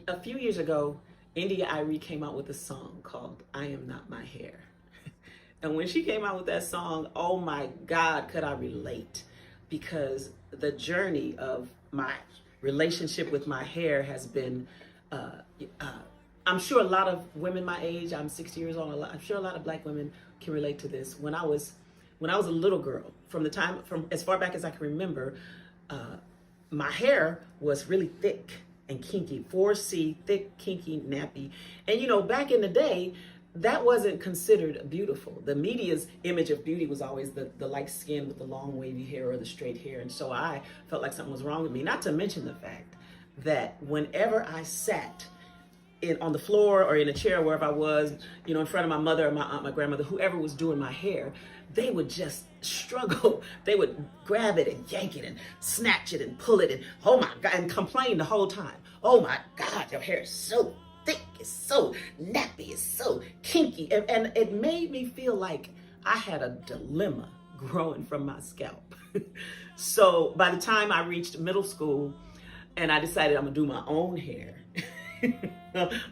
A few years ago, India Irie came out with a song called I Am Not My Hair. And when she came out with that song, oh my God, could I relate? Because the journey of my relationship with my hair has been, uh, uh, I'm sure a lot of women my age, I'm 60 years old, I'm sure a lot of black women can relate to this. When I was a little girl, from as far back as I can remember, uh, my hair was really thick and kinky, 4C, thick, kinky, nappy. And back in the day, that wasn't considered beautiful. The media's image of beauty was always the light skin with the long wavy hair or the straight hair. And so I felt like something was wrong with me. Not to mention the fact that whenever I sat on the floor or in a chair, wherever I was, in front of my mother or my aunt, my grandmother, whoever was doing my hair, they would just struggle. They would grab it and yank it and snatch it and pull it and, oh my God, and complain the whole time. Oh my God, your hair is so thick, it's so nappy, it's so kinky. And it made me feel like I had a dilemma growing from my scalp. So by the time I reached middle school and I decided I'm gonna do my own hair,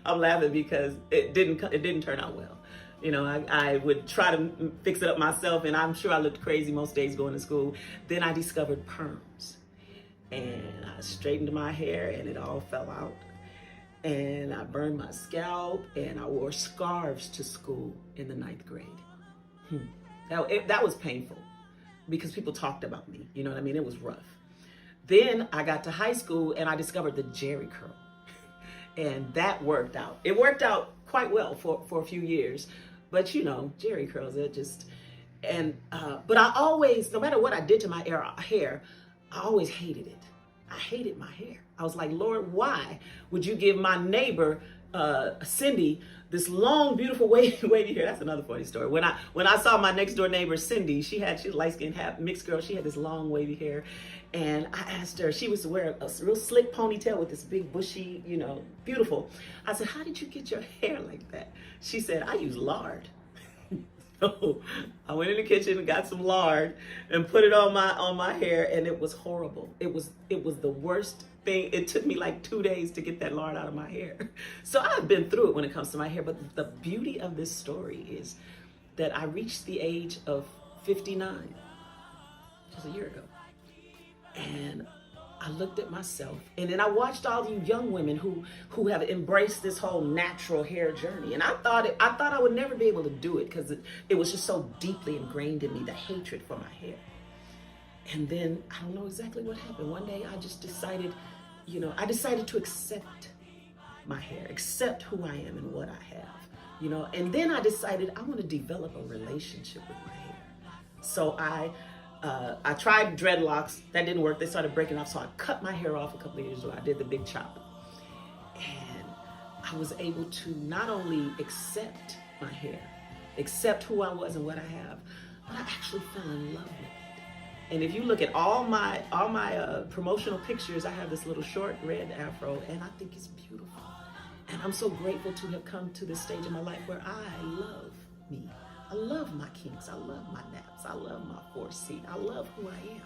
I'm laughing because it didn't turn out well. I would try to fix it up myself, and I'm sure I looked crazy most days going to school. Then I discovered perms, and I straightened my hair, and it all fell out. And I burned my scalp, and I wore scarves to school in the 9th grade. That was painful because people talked about me. You know what I mean? It was rough. Then I got to high school, and I discovered the Jerry curl. And that worked out. It worked out quite well for a few years. But Jerry curls, but I always, no matter what I did to my hair, I always hated it. I hated my hair. I was like, Lord, why would you give my neighbor, Cindy, this long, beautiful wavy hair? That's another funny story. When I saw my next door neighbor, Cindy, she was light skinned, half mixed girl. She had this long, wavy hair. And I asked her, she was wearing a real slick ponytail with this big bushy, beautiful. I said, how did you get your hair like that? She said, I use lard. So I went in the kitchen and got some lard and put it on my hair, and it was horrible. It was the worst thing. It took me like 2 days to get that lard out of my hair. So I've been through it when it comes to my hair, but the beauty of this story is that I reached the age of 59 just a year ago. And I looked at myself, and then I watched all you young women who have embraced this whole natural hair journey. And I thought I would never be able to do it because it was just so deeply ingrained in me, the hatred for my hair. And then I don't know exactly what happened. One day I just decided, I decided to accept my hair, accept who I am and what I have, and then I decided I want to develop a relationship with my hair. So I tried dreadlocks. That didn't work. They started breaking off. So I cut my hair off a couple of years ago. I did the big chop. And I was able to not only accept my hair, accept who I was and what I have, but I actually fell in love with it. And if you look at all my promotional pictures, I have this little short red afro, and I think it's beautiful. And I'm so grateful to have come to this stage in my life where I love me. I love my kinks. I love my naps. I love my 4C. I love who I am.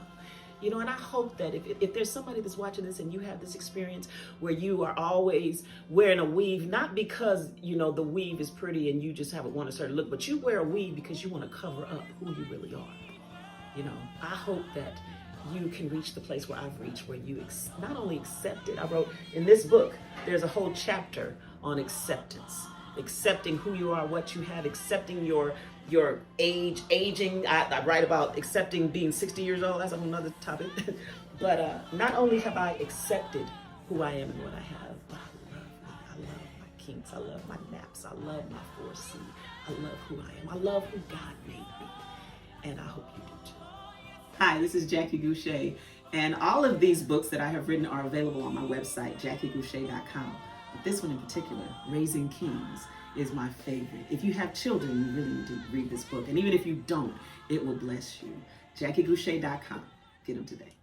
And I hope that if there's somebody that's watching this and you have this experience where you are always wearing a weave, not because, the weave is pretty and you just want a certain look, but you wear a weave because you want to cover up who you really are. I hope that you can reach the place where I've reached, where you not only accept it. I wrote in this book, there's a whole chapter on acceptance. Accepting who you are, what you have, accepting your aging. I write about accepting being 60 years old. That's another topic. But not only have I accepted who I am and what I have, but I love me. I love my kinks. I love my naps. I love my 4C. I love who I am. I love who God made me. And I hope you do too. Hi, this is Jackie Goucher. And all of these books that I have written are available on my website, JackieGoucher.com. But this one in particular, Raising Kings, is my favorite. If you have children, you really need to read this book. And even if you don't, it will bless you. JackieGoucher.com. Get them today.